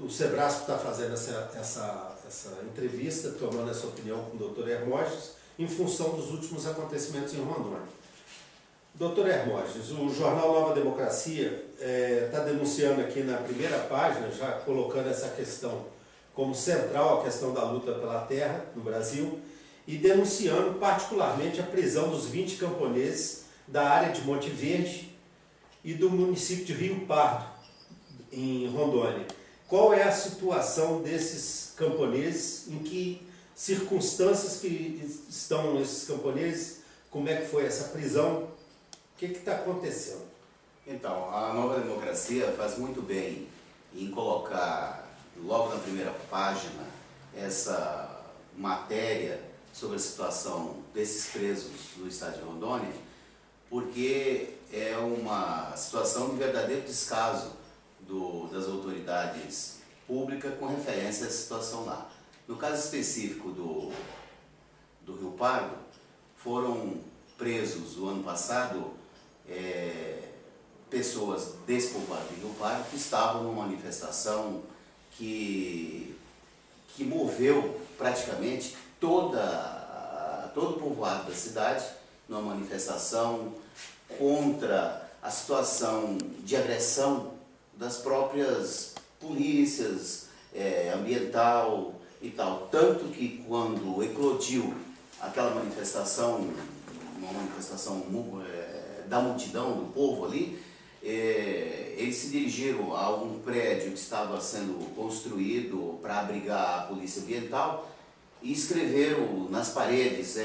o Sebrasco está fazendo essa entrevista, tomando essa opinião com o doutor Hermógenes, em função dos últimos acontecimentos em Rondônia. Doutor Hermógenes, o jornal Nova Democracia está denunciando aqui na primeira página, já colocando essa questão como central, a questão da luta pela terra no Brasil, e denunciando particularmente a prisão dos 20 camponeses da área de Monte Verde e do município de Rio Pardo, em Rondônia. Qual é a situação desses camponeses, em que circunstâncias que estão esses camponeses, como é que foi essa prisão, o que está acontecendo? Então, a Nova Democracia faz muito bem em colocar logo na primeira página essa matéria sobre a situação desses presos no estado de Rondônia, porque é uma situação de verdadeiro descaso das autoridades públicas com referência à situação lá. No caso específico do Rio Pardo, foram presos o ano passado pessoas desse povoado de Rio Pardo que estavam numa manifestação que moveu praticamente todo o povoado da cidade, numa manifestação contra a situação de agressão das próprias polícias ambiental e tal. Tanto que quando eclodiu aquela manifestação, uma manifestação da multidão, do povo ali, eles se dirigiram a algum prédio que estava sendo construído para abrigar a polícia ambiental e escreveram nas paredes,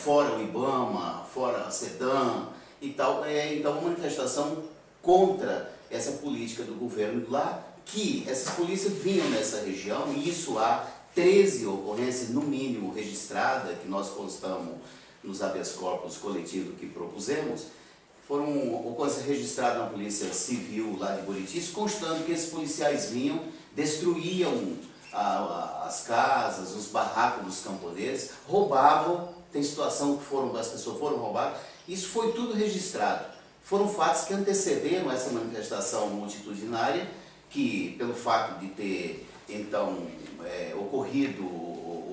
fora o IBAMA, fora a SEDAM e tal. Então, uma manifestação contra essa política do governo lá, que essas polícias vinham nessa região, e isso há 13 ocorrências, no mínimo, registradas, que nós constamos nos habeas corpus coletivos que propusemos. Foram ocorrências registradas na Polícia Civil lá de Buriti, constando que esses policiais vinham, destruíam as casas, os barracos dos camponeses, roubavam, tem situação que as pessoas foram roubadas, isso foi tudo registrado. Foram fatos que antecederam essa manifestação multitudinária, que pelo fato de ter, então, ocorrido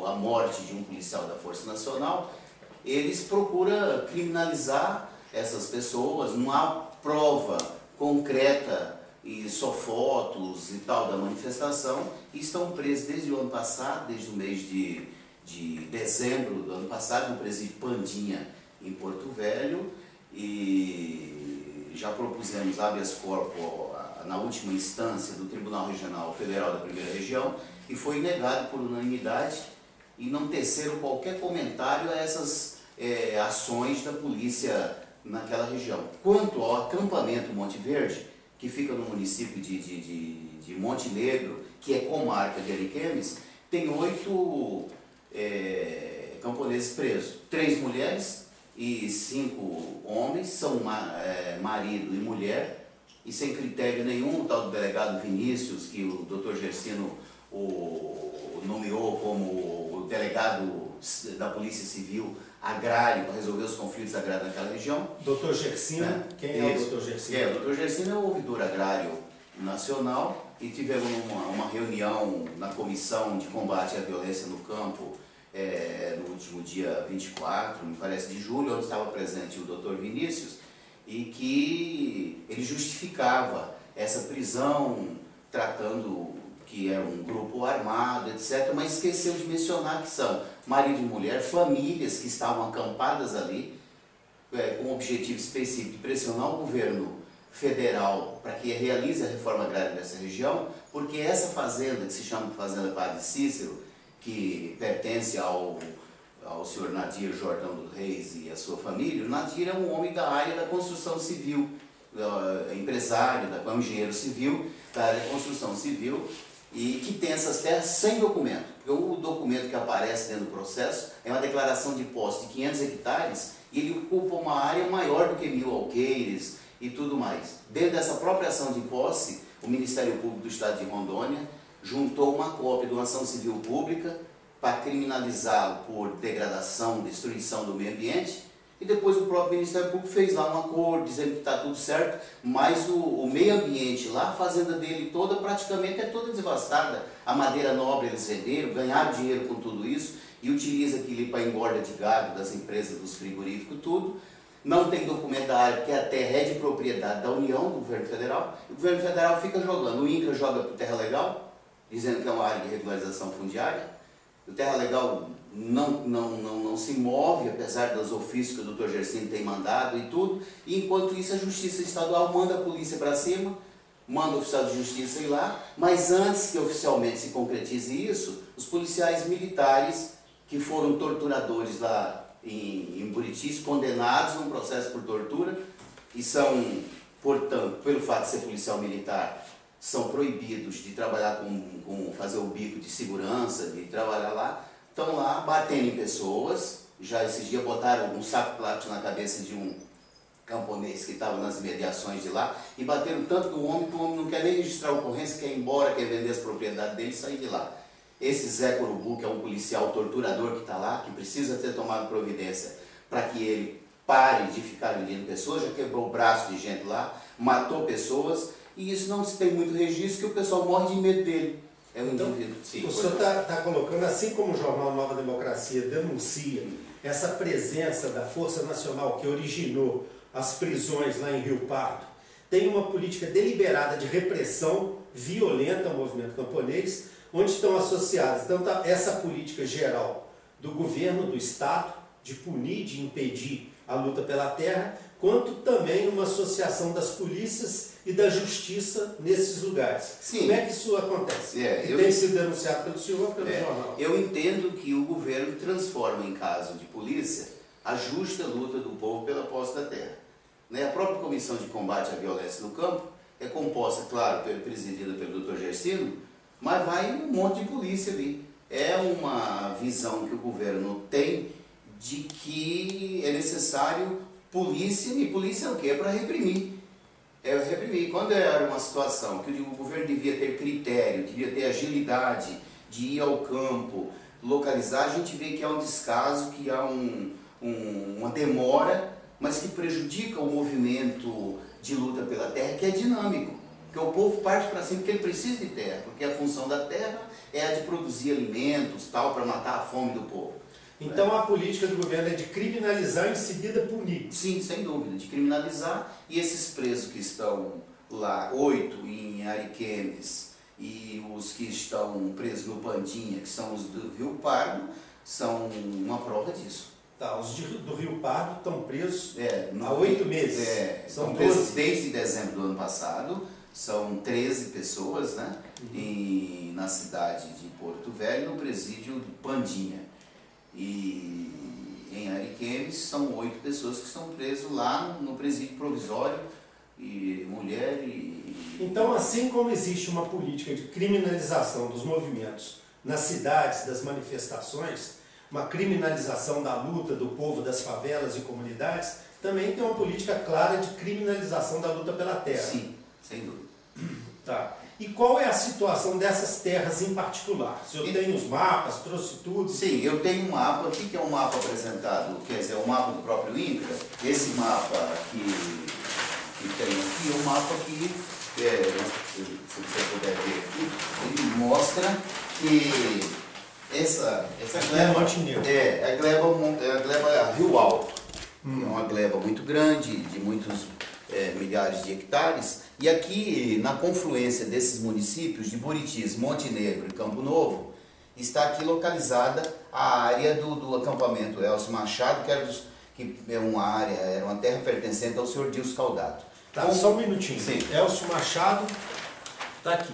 a morte de um policial da Força Nacional, eles procuram criminalizar essas pessoas, não há prova concreta e só fotos e tal da manifestação, e estão presos desde o ano passado, desde o mês de dezembro do ano passado, no presídio Pandinha, em Porto Velho, e já propusemos habeas corpus na última instância do Tribunal Regional Federal da Primeira Região, e foi negado por unanimidade, e não teceram qualquer comentário a essas ações da polícia naquela região. Quanto ao acampamento Monte Verde, que fica no município de Monte Negro, que é comarca de Ariquemes, tem 8 camponeses presos, 3 mulheres e 5 homens, são marido e mulher, e sem critério nenhum, o tal do delegado Vinícius, que o Dr. Gersino o nomeou como o delegado da Polícia Civil agrário para resolver os conflitos agrários naquela região. Doutor Gersino, quem é o doutor Gersino? O doutor Gersino é o ouvidor agrário nacional, e tivemos uma reunião na Comissão de Combate à Violência no Campo no último dia 24, me parece, de julho, onde estava presente o doutor Vinícius, e que ele justificava essa prisão, tratando que era um grupo armado, etc., mas esqueceu de mencionar que são marido e mulher, famílias que estavam acampadas ali, com o objetivo específico de pressionar o governo federal para que realize a reforma agrária dessa região, porque essa fazenda, que se chama Fazenda Padre Cícero, que pertence ao senhor Nadir Jordão dos Reis e a sua família, o Nadir é um homem da área da construção civil, empresário, é um engenheiro civil da área da construção civil, e que tem essas terras sem documento. Porque o documento que aparece dentro do processo é uma declaração de posse de 500 hectares, e ele ocupa uma área maior do que 1000 alqueires e tudo mais. Dentro dessa própria ação de posse, o Ministério Público do Estado de Rondônia juntou uma cópia de uma ação civil pública para criminalizá-lo por degradação, destruição do meio ambiente, e depois o próprio Ministério Público fez lá um acordo dizendo que está tudo certo, mas o meio ambiente lá, a fazenda dele toda praticamente é toda devastada. A madeira nobre eles venderam, ganharam dinheiro com tudo isso e utiliza aquilo para engorda de gado das empresas, dos frigoríficos, tudo. Não tem documento da área, porque a terra é de propriedade da União, do governo federal, e o governo federal fica jogando. O INCRA joga para o Terra Legal, dizendo que é uma área de regularização fundiária. O Terra Legal não se move, apesar dos ofícios que o Dr. Gersino tem mandado e tudo, e enquanto isso a Justiça Estadual manda a polícia para cima, manda o oficial de justiça ir lá, mas antes que oficialmente se concretize isso, os policiais militares que foram torturadores lá em Buritis, condenados num processo por tortura, e são, portanto, pelo fato de ser policial militar, são proibidos de trabalhar fazer o bico de segurança, de trabalhar lá, estão lá batendo em pessoas. Já esses dias botaram um saco plástico na cabeça de um camponês que estava nas imediações de lá e bateram tanto no homem que o homem não quer nem registrar a ocorrência, quer ir embora, quer vender as propriedades dele e sair de lá. Esse Zé Corubu, que é um policial torturador que está lá, que precisa ter tomado providência para que ele pare de ficar vendendo pessoas, já quebrou o braço de gente lá, matou pessoas, e isso não se tem muito registro, que o pessoal morre de medo dele. É um indivíduo. Sim, o senhor está colocando, assim como o jornal Nova Democracia denuncia essa presença da Força Nacional que originou as prisões lá em Rio Pardo, tem uma política deliberada de repressão violenta ao movimento camponês, onde estão associadas tanto essa política geral do governo, do Estado, de punir, de impedir a luta pela terra, quanto também uma associação das polícias e da justiça nesses lugares. Sim. Como é que isso acontece? Tem sido denunciado pelo senhor ou pelo jornal? Eu entendo que o governo transforma em caso de polícia a justa luta do povo pela posse da terra. A própria Comissão de Combate à Violência no Campo é composta, claro, presidida pelo Dr. Gersino, mas vai um monte de polícia ali. É uma visão que o governo tem de que é necessário polícia, e polícia é o quê? É para reprimir. É reprimir. Quando era uma situação que o governo devia ter critério, devia ter agilidade de ir ao campo, localizar, a gente vê que há um descaso, que há uma demora, mas que prejudica o movimento de luta pela terra, que é dinâmico. Porque o povo parte para cima porque ele precisa de terra, porque a função da terra é a de produzir alimentos, tal, para matar a fome do povo. Então a política do governo é de criminalizar e em seguida punir. Sim, sem dúvida, de criminalizar, e esses presos que estão lá, 8 em Ariquemes, e os que estão presos no Pandinha, que são os do Rio Pardo, são uma prova disso. Tá, os do Rio Pardo estão presos há 8 meses. São presos desde dezembro do ano passado. São 13 pessoas, né? Na cidade de Porto Velho, no presídio Pandinha. E em Ariquemes são 8 pessoas que estão presas lá no presídio provisório, e mulher e... Então, assim como existe uma política de criminalização dos movimentos nas cidades, das manifestações, uma criminalização da luta do povo das favelas e comunidades, também tem uma política clara de criminalização da luta pela terra. Sim, sem dúvida. Tá. E qual é a situação dessas terras em particular? O senhor tem os mapas, trouxe tudo? Sim, eu tenho um mapa. O que é um mapa apresentado? Quer dizer, o mapa do próprio INCRA. Esse mapa que tem aqui é um mapa que, se você puder ver aqui, ele mostra que essa gleba a gleba Rio Alto. É uma gleba muito grande, de muitos milhares de hectares. E aqui, na confluência desses municípios de Buritis, Monte Negro e Campo Novo, está aqui localizada a área do acampamento Elcio Machado, que é uma área, era uma terra pertencente ao senhor Dilso Caldato. Tá, só um minutinho. Sim. Elcio Machado está aqui.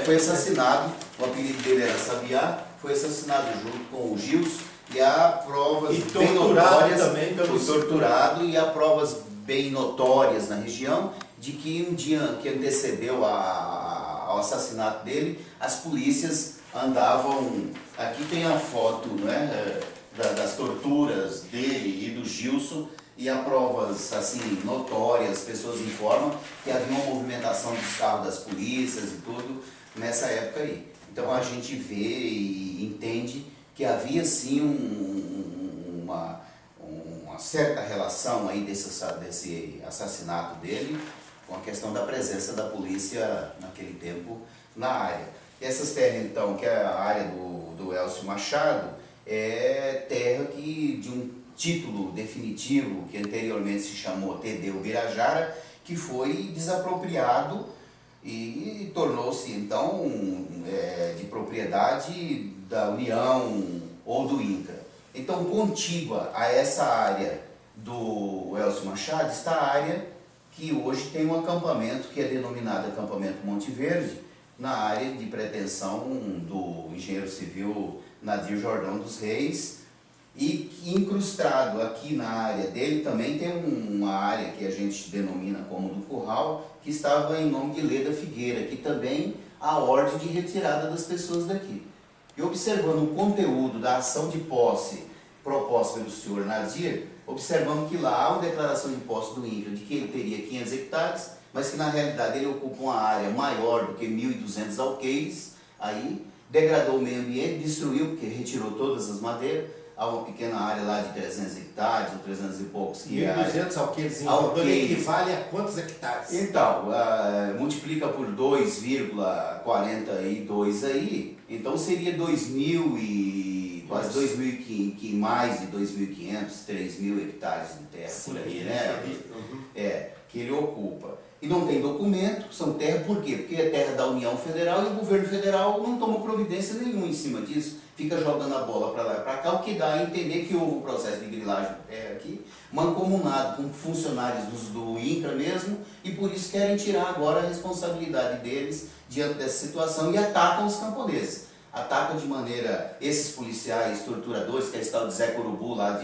Foi assassinado, o apelido dele era Sabiá, foi assassinado junto com o Gilson, e há provas bem notórias, também pelo torturado, e há provas bem notórias na região de que um dia que antecedeu ao assassinato dele, as polícias andavam... Aqui tem a foto, né, das torturas dele e do Gilson, e há provas assim notórias, pessoas informam que havia uma movimentação dos carros das polícias e tudo nessa época aí. Então a gente vê e entende que havia sim uma uma certa relação aí desse assassinato dele com a questão da presença da polícia naquele tempo na área. E essas terras, então, que é a área do Elcio Machado, é terra que, de um título definitivo, que anteriormente se chamou TD Ubirajara, que foi desapropriado e tornou-se, então, de propriedade da União ou do INCRA. Então, contígua a essa área do Elcio Machado está a área que hoje tem um acampamento que é denominado Acampamento Monte Verde, na área de pretensão do engenheiro civil Nadir Jordão dos Reis, e incrustado aqui na área dele também tem uma área que a gente denomina como do Curral, que estava em nome de Leda Figueira, que também há ordem de retirada das pessoas daqui. E observando o conteúdo da ação de posse proposta pelo senhor Nadir, observamos que lá há uma declaração de posse do INCRA de que ele teria 500 hectares, mas que na realidade ele ocupa uma área maior do que 1.200 alqueires, aí degradou o meio ambiente, destruiu, porque retirou todas as madeiras. Há uma pequena área lá de 300 hectares, ou 300 e poucos. 1.200 alqueires em Rondônia equivale a quantos hectares? Então, multiplica por 2,42 aí, então seria 2.000 e quase 2.000, mais de 2.500, 3.000 hectares de terra. Sim, por aí, né? Que ele ocupa. E não tem documento, são terra, por quê? Porque é terra da União Federal e o governo federal não toma providência nenhuma em cima disso, fica jogando a bola para lá e para cá, o que dá a entender que houve um processo de grilagem de terra aqui, mancomunado com funcionários do INCRA mesmo, e por isso querem tirar agora a responsabilidade deles diante dessa situação e atacam os camponeses. Atacam de maneira, esses policiais torturadores, que é esse tal de Zé Corubu lá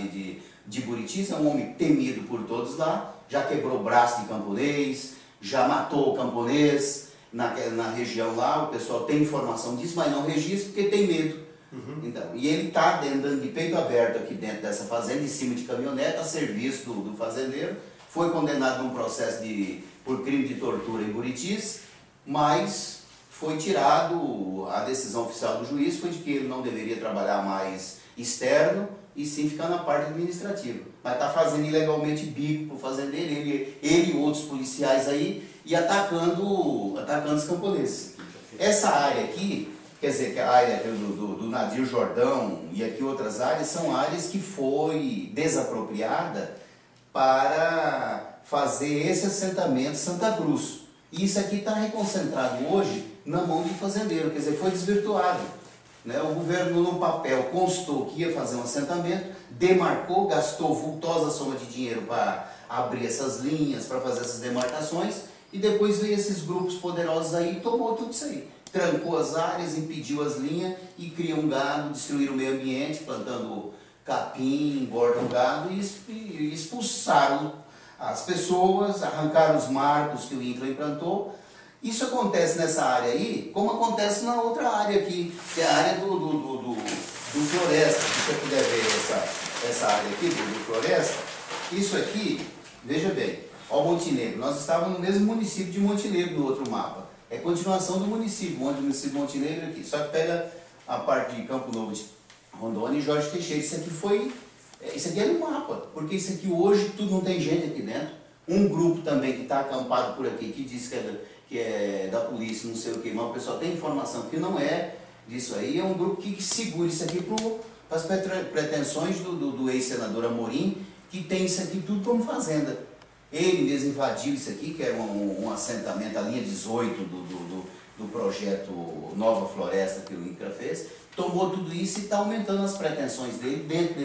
de Buritis, é um homem temido por todos lá, já quebrou o braço de camponês, já matou o camponês na região lá, o pessoal tem informação disso, mas não registra porque tem medo. Então, e ele está andando de peito aberto aqui dentro dessa fazenda, em cima de caminhonete, a serviço do fazendeiro, foi condenado num processo por crime de tortura em Buritis, mas foi tirado, a decisão oficial do juiz foi de que ele não deveria trabalhar mais externo, e sim ficar na parte administrativa. Mas está fazendo ilegalmente bico para o fazendeiro, ele e outros policiais aí, e atacando os camponeses. Essa área aqui, quer dizer, que a área do Nadir Jordão e aqui outras áreas, são áreas que foi desapropriada para fazer esse assentamento Santa Cruz. E isso aqui está reconcentrado hoje na mão de fazendeiro, quer dizer, foi desvirtuado. O governo no papel constou que ia fazer um assentamento, demarcou, gastou vultosa soma de dinheiro para abrir essas linhas, para fazer essas demarcações, e depois veio esses grupos poderosos aí e tomou tudo isso aí. Trancou as áreas, impediu as linhas e cria um gado, destruíram o meio ambiente, plantando capim, engordam o gado e expulsaram as pessoas, arrancaram os marcos que o INCRA implantou. Isso acontece nessa área aí, como acontece na outra área aqui, que é a área do Floresta. Se você puder ver essa área aqui do Floresta, isso aqui, veja bem, ó, Montenegro, nós estávamos no mesmo município de Montenegro no outro mapa. É continuação do município, onde o município de Montenegro aqui, só que pega a parte de Campo Novo de Rondônia e Jorge Teixeira. Isso aqui é no mapa, porque isso aqui hoje tudo não tem gente aqui dentro. Um grupo também que está acampado por aqui, que diz que é da polícia, não sei o que, mas o pessoal tem informação que não é disso aí, é um grupo que segura isso aqui para as pretensões do ex-senador Amorim, que tem isso aqui tudo como fazenda. Ele mesmo invadiu isso aqui, que era um assentamento, a linha 18 do projeto Nova Floresta que o INCRA fez, tomou tudo isso e está aumentando as pretensões dele dentro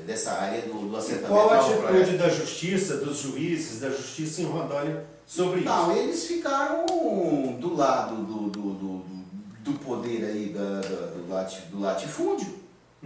dessa área do assentamento. Qual a atitude da justiça, dos juízes, da justiça em Rondônia sobre isso? Não, eles ficaram do lado do poder aí, do latifúndio,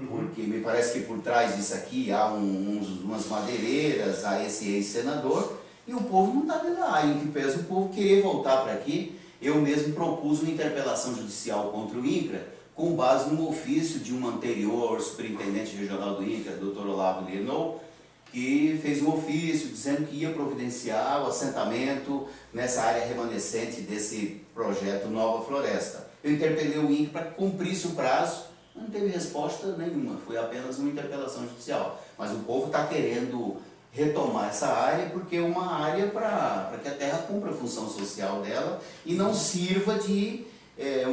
porque me parece que por trás disso aqui há umas madeireiras, há esse ex-senador, e o povo não está vendo lá, em que pesa o povo querer voltar para aqui. Eu mesmo propus uma interpelação judicial contra o INCRA, com base no ofício de um anterior superintendente regional do INCRA, Dr. Olavo Lienol, que fez um ofício dizendo que ia providenciar o assentamento nessa área remanescente desse projeto Nova Floresta. Eu interpelei o INCRA para que cumprisse o prazo, Não teve resposta nenhuma, foi apenas uma interpelação judicial. Mas o povo está querendo retomar essa área porque é uma área para que a terra cumpra a função social dela e não sirva de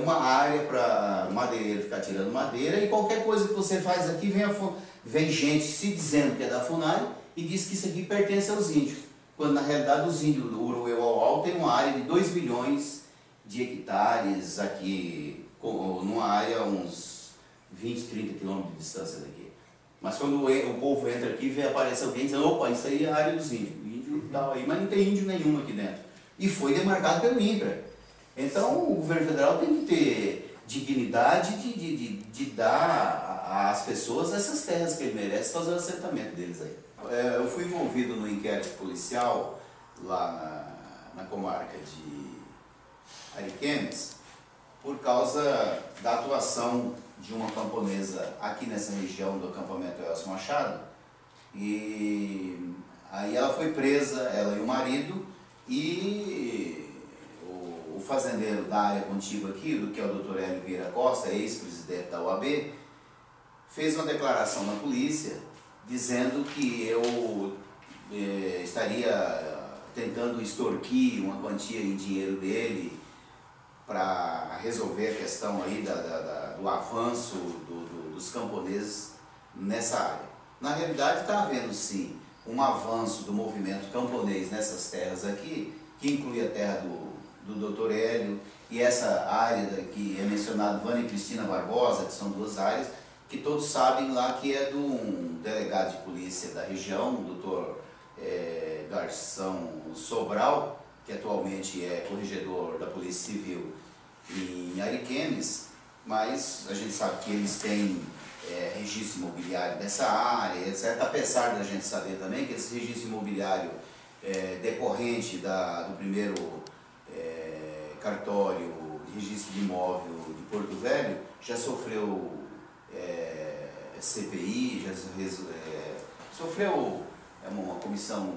uma área para madeireiro ficar tirando madeira, e qualquer coisa que você faz aqui vem gente se dizendo que é da FUNAI e diz que isso aqui pertence aos índios, quando na realidade os índios do Uruguai tem uma área de 2 milhões de hectares aqui, numa área a uns 20, 30 quilômetros de distância daqui. Mas quando o povo entra aqui, vê aparecer alguém dizendo, opa, isso aí é a área dos índios, o índio tal aí, mas não tem índio nenhum aqui dentro. E foi demarcado pelo INCRA. Então o governo federal tem que ter dignidade de dar às pessoas essas terras que ele merece, fazer o assentamento deles aí. Eu fui envolvido no inquérito policial lá na comarca de Ariquemes por causa da atuação de uma camponesa aqui nessa região do acampamento Elcio Machado, e aí ela foi presa, ela e o marido, e o fazendeiro da área contígua aqui, que é o Dr. Hélio Vieira Costa, ex-presidente da OAB, fez uma declaração na polícia dizendo que eu estaria tentando extorquir uma quantia em dinheiro dele para resolver a questão aí do avanço dos camponeses nessa área. Na realidade está havendo sim um avanço do movimento camponês nessas terras aqui, que inclui a terra do Dr. Hélio e essa área que é mencionada, Vânia e Cristina Barbosa, que são duas áreas, que todos sabem lá que é de um delegado de polícia da região, o Dr. Garção Sobral, que atualmente é corregedor da Polícia Civil em Ariquemes, mas a gente sabe que eles têm registro imobiliário dessa área, etc. Apesar da gente saber também que esse registro imobiliário decorrente do primeiro cartório de registro de imóvel de Porto Velho já sofreu CPI, já sofreu uma comissão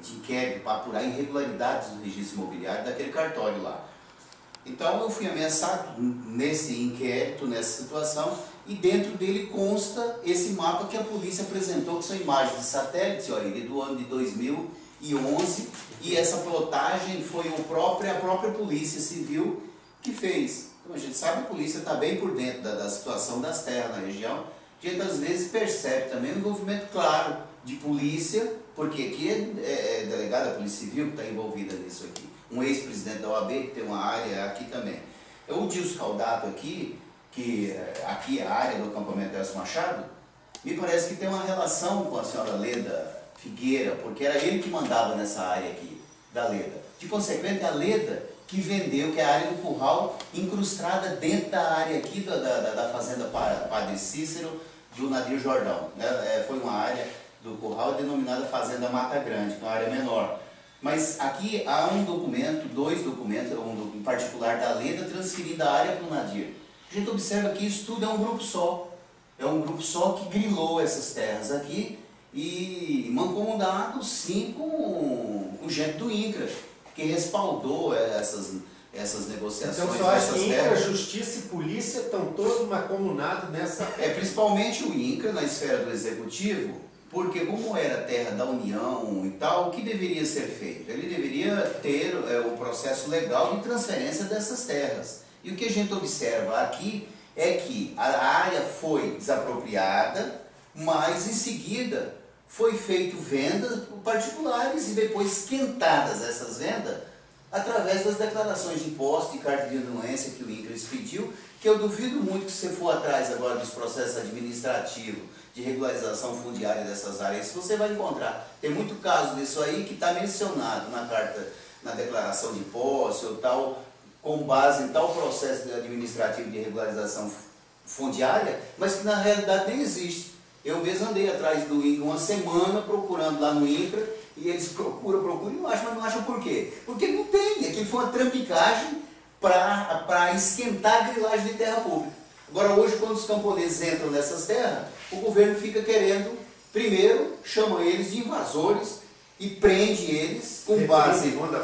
de inquérito para apurar irregularidades do registro imobiliário daquele cartório lá. Então eu fui ameaçado nesse inquérito, nessa situação, e dentro dele consta esse mapa que a polícia apresentou, que são imagens de satélite, olha, do ano de 2011, e essa plotagem foi a própria Polícia Civil que fez. Como a gente sabe, a polícia está bem por dentro da situação das terras na região. A gente às vezes percebe também um envolvimento claro de polícia, porque aqui é delegado da Polícia Civil que está envolvida nisso aqui. Um ex-presidente da OAB que tem uma área aqui também. O Dilson Caldato aqui, que aqui é a área do acampamento Elcio Machado, me parece que tem uma relação com a senhora Leda Figueira, porque era ele que mandava nessa área aqui, da Leda. De consequente, a Leda que vendeu, que é a área do curral, incrustada dentro da área aqui da fazenda Padre Cícero, do Nadir Jordão. Foi uma área do curral denominada Fazenda Mata Grande, que é uma área menor. Mas aqui há um documento, dois documentos, um em particular da Leda, transferindo a área para o Nadir. A gente observa que isso tudo é um grupo só. É um grupo só que grilou essas terras aqui e mancomunado sim com gente do INCRA, que respaldou essas negociações. Então só acho que INCRA, Justiça e Polícia estão todos mancomunados nessa... Principalmente o INCRA na esfera do Executivo, porque como era terra da União e tal, o que deveria ser feito? Ele deveria ter o processo legal de transferência dessas terras. E o que a gente observa aqui é que a área foi desapropriada, mas em seguida foi feito vendas por particulares e depois esquentadas essas vendas através das declarações de imposto e carta de anuência que o INCRA expediu, que eu duvido muito que você for atrás agora dos processos administrativos de regularização fundiária dessas áreas, você vai encontrar. Tem muito caso disso aí que está mencionado na carta, na declaração de posse ou tal, com base em tal processo administrativo de regularização fundiária, mas que na realidade nem existe. Eu mesmo andei atrás do INCRA uma semana procurando lá no INCRA, e eles procuram e não acham, mas não acham por quê? Porque não tem, aquilo foi uma trampicagem para esquentar a grilagem de terra pública. Agora hoje, quando os camponeses entram nessas terras, o governo fica querendo, primeiro, chama eles de invasores e prende eles com base, manda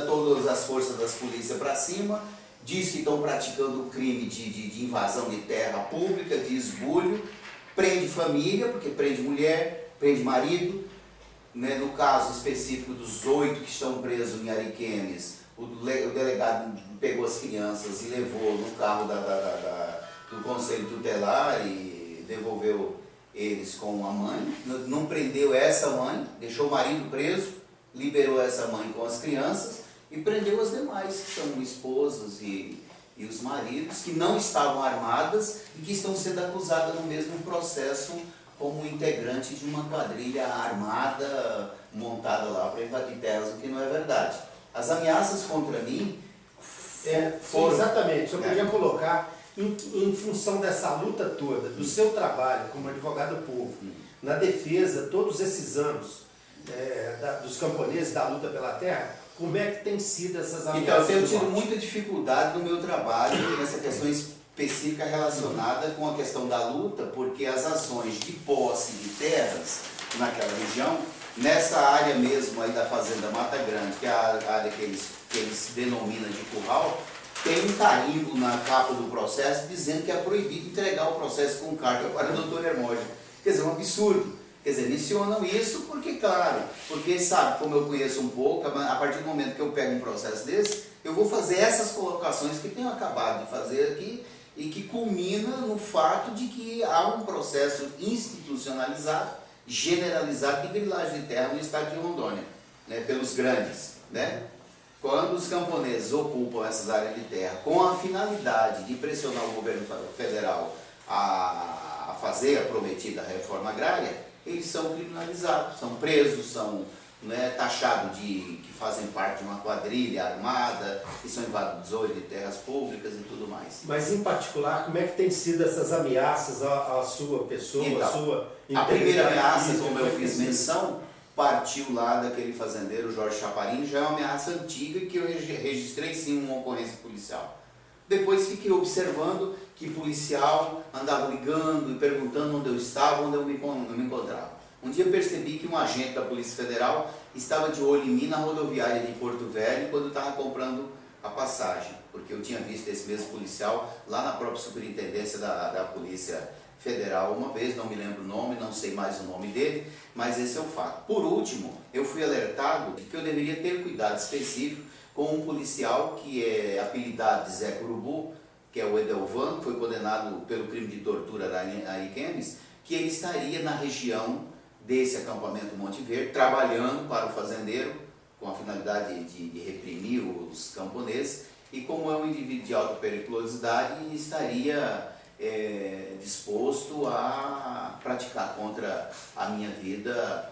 todas as forças das polícias para cima, diz que estão praticando o crime de invasão de terra pública, de esbulho, prende família, porque prende mulher, prende marido, né? No caso específico dos 8 que estão presos em Ariquemes, o delegado pegou as crianças e levou no carro do Conselho Tutelar e devolveu eles com a mãe, não prendeu essa mãe, deixou o marido preso, liberou essa mãe com as crianças e prendeu as demais, que são esposas e os maridos, que não estavam armadas e que estão sendo acusadas no mesmo processo como integrante de uma quadrilha armada montada lá para invadir terras, o que não é verdade. As ameaças contra mim foram... Exatamente, eu podia colocar, em função dessa luta toda, do seu trabalho como advogado do povo, na defesa, todos esses anos, dos camponeses, da luta pela terra, como é que tem sido essas ameaças? Então, eu tenho tido muita dificuldade no meu trabalho nessa questão específica relacionada com a questão da luta, porque as ações de posse de terras naquela região, nessa área mesmo aí da Fazenda Mata Grande, que é a área que eles denominam de curral, tem um carimbo na capa do processo dizendo que é proibido entregar o processo com carta para o doutor Hermógenes. Quer dizer, um absurdo. Quer dizer, mencionam isso porque, claro, porque sabe, como eu conheço um pouco, a partir do momento que eu pego um processo desse, eu vou fazer essas colocações que tenho acabado de fazer aqui e que culmina no fato de que há um processo institucionalizado, generalizado de grilagem de terra no estado de Rondônia, né, pelos grandes, né? Quando os camponeses ocupam essas áreas de terra com a finalidade de pressionar o governo federal a fazer a prometida reforma agrária, eles são criminalizados, são presos, são, né, taxados de que fazem parte de uma quadrilha armada, que são invasores de terras públicas e tudo mais. Mas, em particular, como é que tem sido essas ameaças à sua pessoa, então, à sua a primeira ameaça, física, como eu fiz menção, partiu lá daquele fazendeiro Jorge Chaparini, já é uma ameaça antiga que eu registrei sim uma ocorrência policial. Depois fiquei observando que policial andava ligando e perguntando onde eu estava, onde eu me encontrava. Um dia percebi que um agente da Polícia Federal estava de olho em mim na rodoviária de Porto Velho quando eu estava comprando a passagem, porque eu tinha visto esse mesmo policial lá na própria superintendência da Polícia Federal uma vez, não me lembro o nome, não sei mais o nome dele, mas esse é o fato. Por último, eu fui alertado de que eu deveria ter cuidado específico com um policial que é apelidado de Zé Curubu, que é o Edelvan, que foi condenado pelo crime de tortura da Ariquemes, que ele estaria na região desse acampamento Monte Verde, trabalhando para o fazendeiro, com a finalidade de reprimir os camponeses, e como é um indivíduo de alta periculosidade, estaria disposto a praticar contra a minha vida,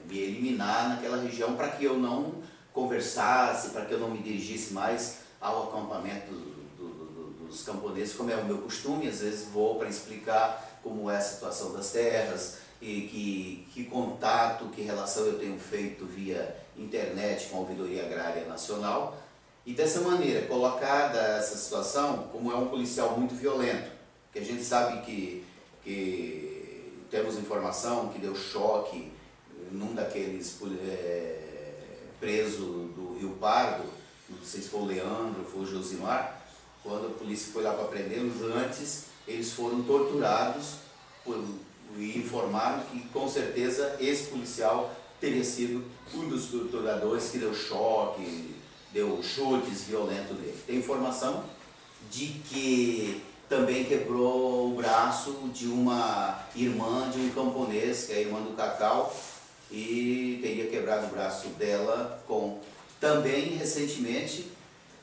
me eliminar naquela região para que eu não conversasse, para que eu não me dirigisse mais ao acampamento dos camponeses, como é o meu costume. Às vezes vou para explicar como é a situação das terras e que contato, que relação eu tenho feito via internet com a Ouvidoria Agrária Nacional. E dessa maneira, colocada essa situação, como é um policial muito violento, que a gente sabe que temos informação que deu choque num daqueles presos do Rio Pardo, não sei se foi o Leandro, foi o Josimar, quando a polícia foi lá para prendê-los, antes eles foram torturados e informaram que com certeza esse policial teria sido um dos torturadores que deu choque, deu chutes violentos nele. Tem informação de que também quebrou o braço de uma irmã de um camponês, que é a irmã do Cacau, e teria quebrado o braço dela também recentemente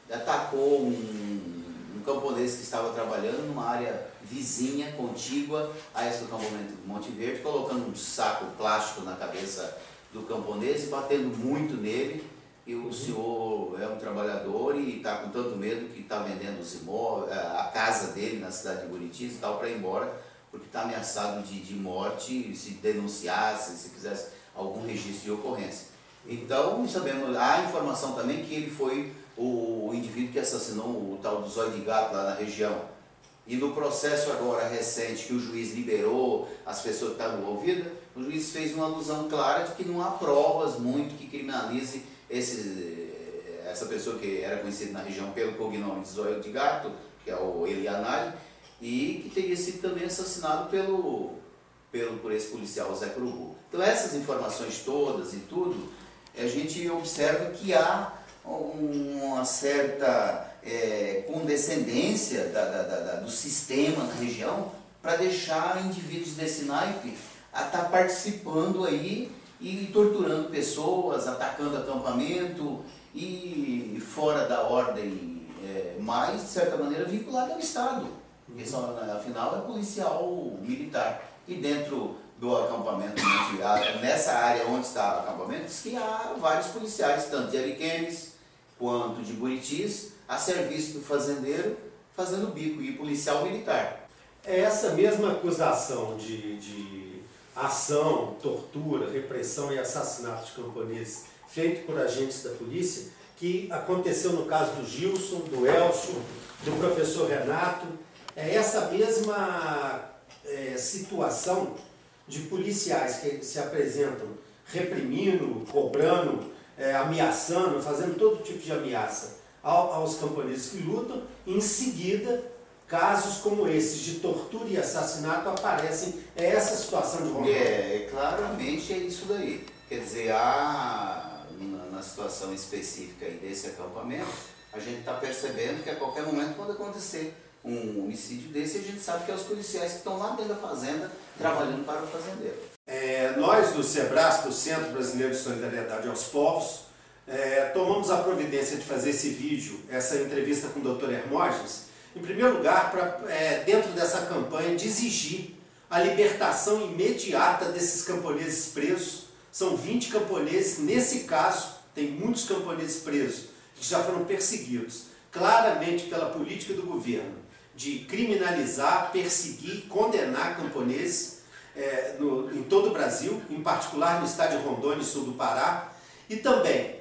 atacou um camponês que estava trabalhando numa área vizinha, contígua a esse do acampamento do Monte Verde, colocando um saco plástico na cabeça do camponês e batendo muito nele. E o senhor é um trabalhador e está com tanto medo que está vendendo os imóveis, a casa dele na cidade de Buritis e tal, para ir embora, porque está ameaçado de morte se denunciasse, se fizesse algum registro de ocorrência. Então, sabemos, há informação também que ele foi o indivíduo que assassinou o tal do Zóio de Gato lá na região. E no processo agora recente que o juiz liberou as pessoas que estavam envolvidas, o juiz fez uma alusão clara de que não há provas muito que criminalize essa pessoa que era conhecida na região pelo cognome de Zóio de Gato, que é o Elianai, e que teria sido também assassinado por esse policial, Zé Curubu. Então essas informações todas e tudo, a gente observa que há uma certa condescendência do sistema na região para deixar indivíduos desse naipe a estar participando aí e torturando pessoas, atacando acampamento e fora da ordem, mas de certa maneira vinculado ao Estado, porque afinal é policial militar. E dentro do acampamento, nessa área onde está o acampamento, diz que há vários policiais, tanto de Ariquemes quanto de Buritis, a serviço do fazendeiro, fazendo bico, e policial militar. É essa mesma acusação de ação, tortura, repressão e assassinato de camponeses feito por agentes da polícia que aconteceu no caso do Gilson, do Elcio, do professor Renato. É essa mesma situação de policiais que se apresentam reprimindo, cobrando, ameaçando, fazendo todo tipo de ameaça aos camponeses que lutam. Em seguida, casos como esses de tortura e assassinato aparecem. É essa situação de Rondônia. Claramente é isso daí. Quer dizer, na situação específica aí desse acampamento, a gente está percebendo que a qualquer momento pode acontecer um homicídio desse, e a gente sabe que é os policiais que estão lá dentro da fazenda trabalhando para o fazendeiro. Nós do SEBRASP, o Centro Brasileiro de Solidariedade aos Povos, tomamos a providência de fazer esse vídeo, essa entrevista com o Dr. Hermógenes, em primeiro lugar, dentro dessa campanha de exigir a libertação imediata desses camponeses presos. São 20 camponeses, nesse caso, tem muitos camponeses presos que já foram perseguidos, claramente pela política do governo, de criminalizar, perseguir, condenar camponeses em todo o Brasil, em particular no estado de Rondônia e sul do Pará, e também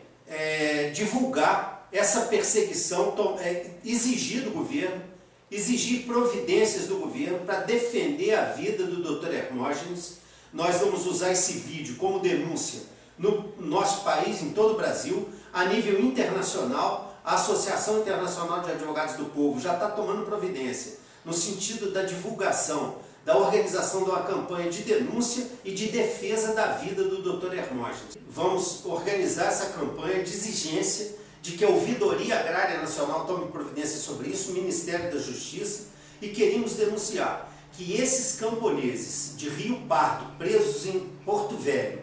divulgar essa perseguição, exigir do governo, exigir providências do governo para defender a vida do Dr. Hermógenes. Nós vamos usar esse vídeo como denúncia no nosso país, em todo o Brasil, a nível internacional. A Associação Internacional de Advogados do Povo já está tomando providência no sentido da divulgação, da organização de uma campanha de denúncia e de defesa da vida do Dr. Hermógenes. Vamos organizar essa campanha de exigência de que a Ouvidoria Agrária Nacional tome providência sobre isso, o Ministério da Justiça, e queremos denunciar que esses camponeses de Rio Pardo, presos em Porto Velho,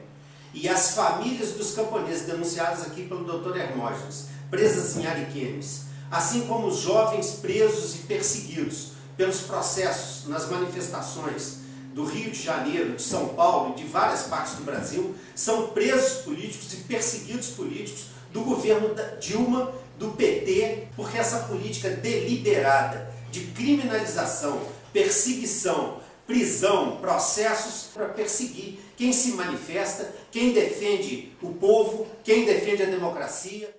e as famílias dos camponeses denunciadas aqui pelo Dr. Hermógenes, presas em Ariquemes, assim como os jovens presos e perseguidos pelos processos nas manifestações do Rio de Janeiro, de São Paulo e de várias partes do Brasil, são presos políticos e perseguidos políticos do governo da Dilma, do PT, porque essa política deliberada de criminalização, perseguição, prisão, processos para perseguir quem se manifesta, quem defende o povo, quem defende a democracia.